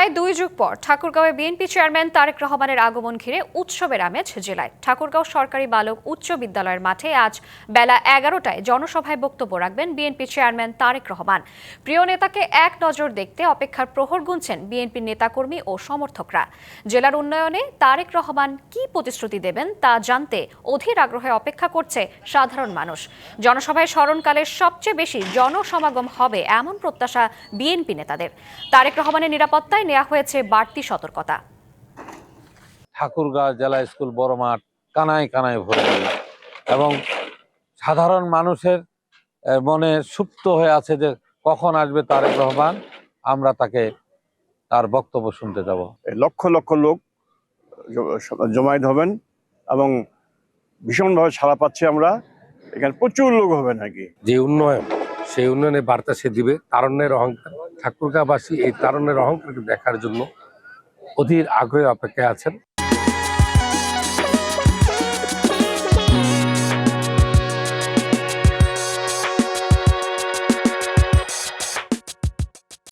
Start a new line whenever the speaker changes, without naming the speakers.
প্রায় 2 যুগ পর ঠাকুরগাঁওয়ে বিএনপি চেয়ারম্যান তারেক রহমানের আগমন ঘিরে উৎসবের আমেজ জেলায়। ঠাকুরগাঁও সরকারি বালক উচ্চ বিদ্যালয়ের মাঠে আজ বেলা 11টায় জনসভায় বক্তব্য রাখবেন বিএনপি চেয়ারম্যান তারেক রহমান। প্রিয় নেতাকে এক নজর দেখতে অপেক্ষার প্রহর গুনছেন বিএনপি নেতাকর্মী ও সমর্থকরা। জেলার উন্নয়নে তারেক রহমান কি প্রতিশ্রুতি দেবেন তা জানতে অধীর আগ্রহে অপেক্ষা করছে সাধারণ মানুষ। জনসভায় স্মরণকালে সবচেয়ে বেশি জনসমাগম হবে এমন প্রত্যাশা বিএনপি নেতাদের। তারেক রহমানের নিরাপত্তায় নেওয়া হয়েছে বাড়তি সতর্কতা।
ঠাকুরগাঁও জেলা স্কুল বড় মাঠ কানায় কানায় ভরে গেল এবং সাধারণ মানুষের মনে সুপ্ত হয়ে আছে যে কখন আসবে তারেক রহমান, আমরা তার বক্তব্য শুনতে যাব।
লক্ষ লক্ষ লোক জমায়েত হবেন এবং ভীষণভাবে সাড়া পাচ্ছি আমরা। এখানে প্রচুর লোক হবে নাকি।
যে উন্নয়ন, সেই উন্নয়নের বার্তা সে দিবে। তারুণ্যের অহংকার, ঠাকুরগাঁওবাসী এই তারুণ্যের অহংকারকে দেখার জন্য অধীর আগ্রহে অপেক্ষায় আছেন।